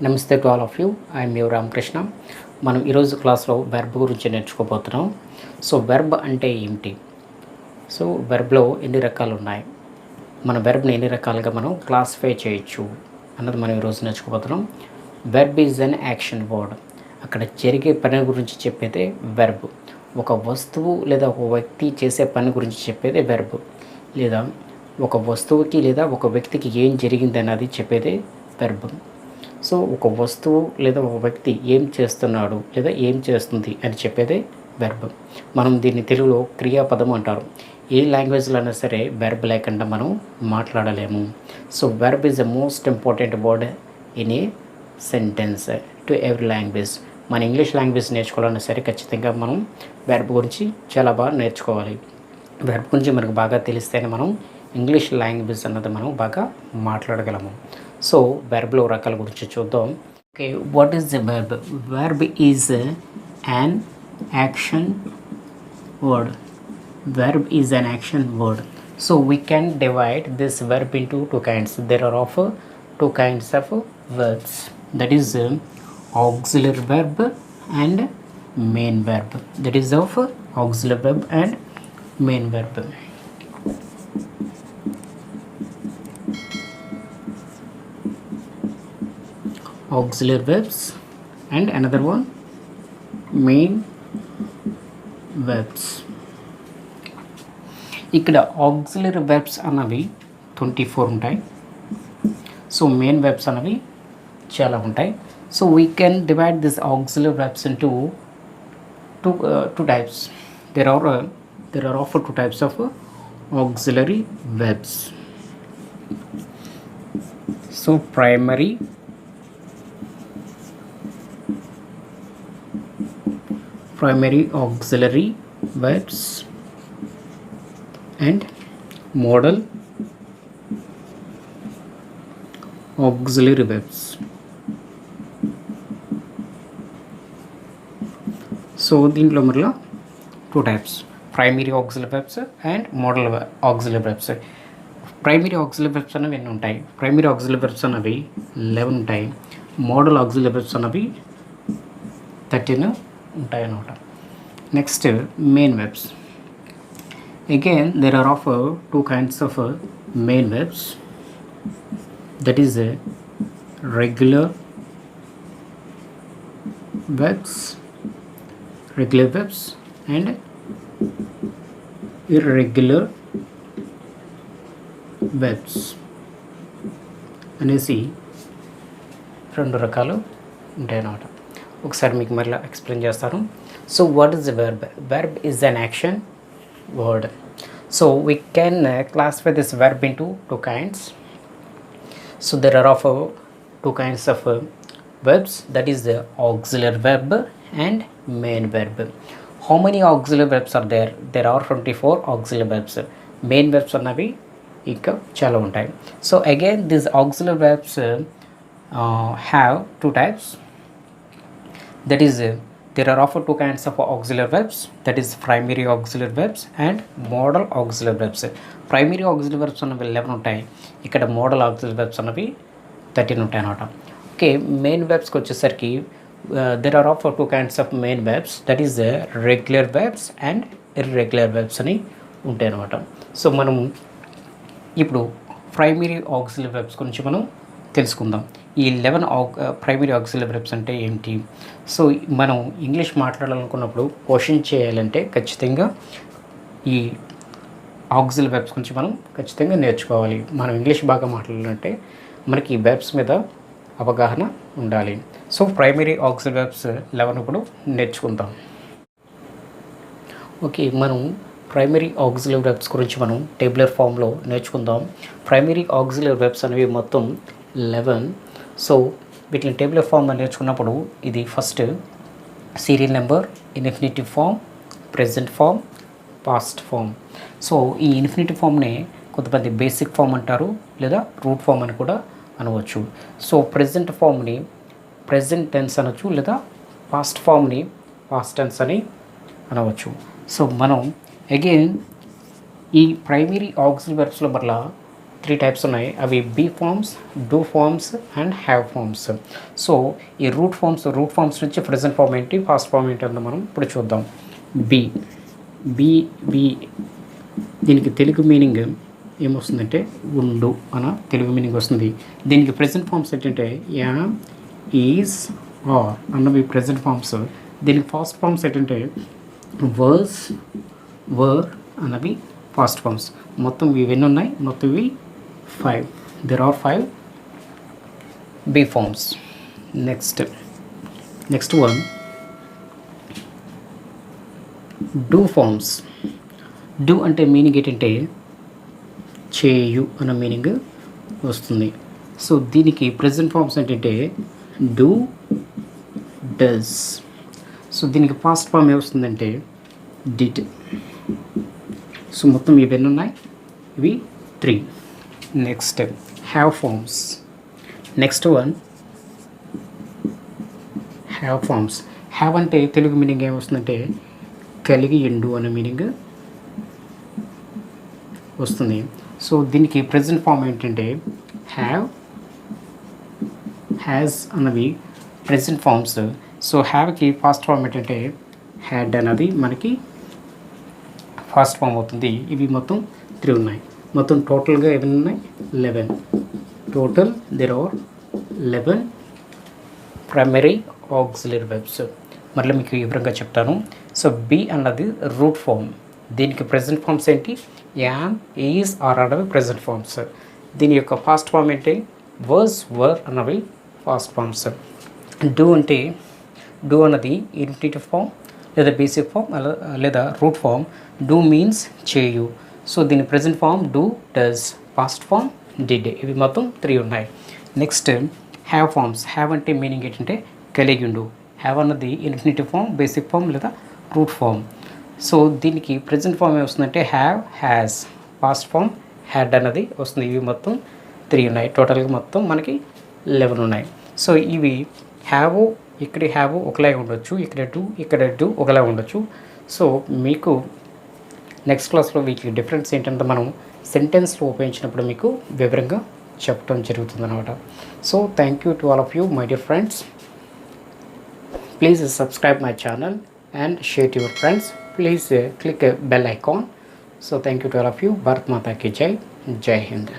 నమస్తే to all of you. I'm you Ramakrishna. మనం ఈరోజు క్లాస్లో వెర్బ్ గురించి నేర్చుకోబోతున్నాం. సో వెర్బ్ అంటే ఏమిటి? సో వెర్బ్లో ఎన్ని రకాలు ఉన్నాయి, మన వెర్బ్ని ఎన్ని రకాలుగా మనం క్లాసిఫై చేయొచ్చు అన్నది మనం ఈరోజు నేర్చుకోబోతున్నాం. Verb is an action word. అక్కడ జరిగే పని గురించి చెప్పేదే వెర్బ్. ఒక వస్తువు లేదా ఒక వ్యక్తి చేసే పని గురించి చెప్పేదే వెర్బ్. లేదా ఒక వస్తువుకి లేదా ఒక వ్యక్తికి ఏం జరిగింది అన్నది చెప్పేదే వెర్బ్. సో ఒక వస్తువు లేదా ఒక వ్యక్తి ఏం చేస్తున్నాడు లేదా ఏం చేస్తుంది అని చెప్పేదే వెర్బ్. మనం దీన్ని తెలుగులో క్రియాపదం అంటారు. ఏ లాంగ్వేజ్లో అయినా సరే వెర్బ్ లేకుండా మనం మాట్లాడలేము. So verb is the most important word in a sentence to every language. మన ఇంగ్లీష్ లాంగ్వేజ్ నేర్చుకోవాలన్నా సరే ఖచ్చితంగా మనం వెర్బ్ గురించి చాలా బాగా నేర్చుకోవాలి. వెర్బ్ గురించి మనకు బాగా తెలిస్తేనే మనం ఇంగ్లీష్ లాంగ్వేజ్ అన్నది మనం బాగా మాట్లాడగలము. సో వెర్బ్లో రకాల గురించి చూద్దాం. Okay, what is the verb? Verb is an action word. Verb is an action word. So we can divide this verb into two kinds. There are of two kinds of verbs. That is auxiliary verb and main verb. That is of auxiliary verb and main verb. Auxiliary verbs and another one main verbs. ఇక్కడ auxiliary verbs అన్నవి 24 ఉంటాయి. So main verbs అన్నవి చాలా ఉంటాయి. So we can divide this auxiliary verbs into two types. There are of two types of auxiliary verbs. So primary auxiliary verbs and modal auxiliary verbs. So దీంట్లో మరలా two types, primary auxiliary verbs and modal auxiliary verbs. Primary auxiliary verbs అనేవి ఎన్ని ఉంటాయి? Primary auxiliary verbs అనేవి 11 ఉంటాయి. Model auxiliary verbs అనేవి 13 ఉంటాయి అన్నమాట. Next main verbs. Again there are of two kinds of main verbs. That is regular verbs and irregular verbs అనేసి రెండు రకాలు ఉంటాయి అన్నమాట. ఒకసారి మీకు మరలా ఎక్స్ప్లెయిన్ చేస్తాను. So what is the verb? Verb is an action word. So we can classify this verb into two kinds. So there are of two kinds of verbs. That is the auxiliary verb and main verb. How many auxiliary verbs are there? There are 24 auxiliary verbs. Main verbs అన్నవి ఇంకా చాలా ఉంటాయి. So again these auxiliary verbs have two types. That is there are also two kinds of auxiliary verbs. That is primary auxiliary verbs and modal auxiliary verbs. Primary auxiliary verbs అనేవి 11 ఉంటాయి. ఇక్కడ model auxiliary verbs అనేవి 13 ఉంటాయి అన్నమాట. Okay, main వెర్బ్స్కి వచ్చేసరికి there are also two kinds of main verbs. That is regular verbs and irregular verbs అని ఉంటాయి అన్నమాట. సో మనం ఇప్పుడు ప్రైమరీ ఆక్సిలరీ వెర్బ్స్ గురించి మనం తెలుసుకుందాం. ఈ 11 ప్రైమరీ ఆక్సిలరీ వెర్బ్స్ అంటే ఏంటి? సో మనం ఇంగ్లీష్ మాట్లాడాలనుకున్నప్పుడు క్వశ్చన్ చేయాలంటే ఖచ్చితంగా ఈ ఆక్సిలరీ వెర్బ్స్ గురించి మనం ఖచ్చితంగా నేర్చుకోవాలి. మనం ఇంగ్లీష్ బాగా మాట్లాడాలంటే మనకి ఈ వెర్బ్స్ మీద అవగాహన ఉండాలి. సో ప్రైమరీ ఆక్సిలరీ వెర్బ్స్ 11 ఇప్పుడు నేర్చుకుందాం. ఓకే, మనం ప్రైమరీ ఆక్సిలరీ వెర్బ్స్ గురించి మనం టేబులర్ ఫామ్లో నేర్చుకుందాం. ప్రైమరీ ఆక్సిలరీ వెర్బ్స్ అనేవి మొత్తం 11. సో వీటిని టేబులర్ ఫామ్లో నేర్చుకున్నప్పుడు ఇది first serial number, infinitive form, present form, past form. So ఈ ఇన్ఫినిటివ్ ఫామ్ని కొంతమంది బేసిక్ ఫామ్ అంటారు లేదా రూట్ ఫామ్ అని కూడా అనవచ్చు. సో ప్రెజెంట్ ఫామ్ని ప్రెజెంట్ టెన్స్ అనవచ్చు లేదా పాస్ట్ ఫామ్ని పాస్ట్ టెన్స్ అని అనవచ్చు. సో మనం అగైన్ ఈ ప్రైమరీ ఆక్సిలరీ వెర్బ్స్లో మరలా త్రీ టైప్స్ ఉన్నాయి. అవి be forms, do forms and have forms. So ఈ రూట్ ఫార్మ్స్ నుంచి ప్రెజెంట్ ఫార్మ్ ఏంటి, పాస్ట్ ఫార్మ్ ఏంటి అన్నది మనం ఇప్పుడు చూద్దాం. బీ బీ బీ దీనికి తెలుగు మీనింగ్ ఏమొస్తుందంటే ఉండు అన్న తెలుగు మీనింగ్ వస్తుంది. దీనికి ప్రెజెంట్ ఫార్మ్స్ ఏంటంటే యామ్, ఈజ్, ఆర్ అన్నవి ప్రెజెంట్ ఫార్మ్స్. దీనికి ఫాస్ట్ ఫార్మ్స్ ఏంటంటే వర్స్, వర్ అన్నవి ఫాస్ట్ ఫార్మ్స్. మొత్తం ఇవన్నీ ఉన్నాయి, మొత్తం ఇవి 5. There are 5 be forms. Next one do forms. Do అంటే మీనింగ్ ఏంటంటే చేయు అన్న మీనింగ్ వస్తుంది. సో దీనికి ప్రెజెంట్ ఫార్మ్స్ ఏంటంటే డూ, డస్. సో దీనికి పాస్ట్ ఫార్మ్ ఏమొస్తుందంటే డిడ్. సో మొత్తం ఇవన్నీ ఉన్నాయి, ఇవి 3. Next have forms. Next one have forms. Have అంటే తెలుగు మీనింగ్ ఏమొస్తుందంటే కలిగి ఎండు అనే మీనింగ్ వస్తుంది. సో దీనికి ప్రెజెంట్ ఫార్మ్ ఏంటంటే హ్యావ్, హ్యాజ్ అన్నవి ప్రెజెంట్ ఫార్మ్స్. సో హ్యావ్కి ఫాస్ట్ ఫార్మ్ ఏంటంటే హ్యాడ్ అన్నది మనకి ఫాస్ట్ ఫార్మ్ అవుతుంది. ఇవి మొత్తం 3 ఉన్నాయి. మొత్తం టోటల్గా ఎన్ని ఉన్నాయి? 11. Total there are 11 primary auxiliary verbs. మళ్ళీ మీకు వివరంగా చెప్తాను. సో బి అన్నది రూట్ ఫార్మ్. దీనికి ప్రెజెంట్ ఫార్మ్స్ ఏంటి? యామ్, ఈజ్, ఆర్ అన్నవి ప్రెజెంట్ ఫార్మ్స్. దీని యొక్క ఫాస్ట్ ఫార్మ్ ఏంటి? వర్స్, వర్ అన్నవి ఫాస్ట్ ఫార్మ్స్. డూ అంటే డూ అన్నది ఇన్ఫినిటివ్ ఫార్మ్ లేదా బేసిక్ ఫార్మ్ లేదా రూట్ ఫార్మ్. డూ మీన్స్ చేయు. సో దీని present form do, does, past form did. ఇవి మొత్తం 3 ఉన్నాయి. Next have forms. హ్యావ్ అంటే మీనింగ్ ఏంటంటే కలిగి ఉండు. హ్యావ్ అన్నది ఇన్ఫినిటివ్ ఫార్మ్, బేసిక్ ఫార్మ్ లేదా రూట్ ఫార్మ్. సో దీనికి ప్రెజెంట్ ఫార్మ్ ఏమొస్తుందంటే have, has, past form had అన్నది వస్తుంది. ఇవి మొత్తం 3 ఉన్నాయి. టోటల్గా మొత్తం మనకి 11 ఉన్నాయి. సో ఇవి హ్యావ్, ఇక్కడ హ్యావ్ ఒకలాగా ఉండొచ్చు, ఇక్కడ డూ ఒకలాగా ఉండొచ్చు. సో మీకు నెక్స్ట్ క్లాస్లో వీటికి డిఫరెన్స్ ఏంటంటే మనం సెంటెన్స్లో ఉపయోగించినప్పుడు మీకు వివరంగా చెప్పడం జరుగుతుంది అనమాట. So thank you to all of you my dear friends. Please subscribe my channel and share to your friends. Please click a bell icon. So thank you to all of you. Bharat Mata ki Jai. Jai Hind.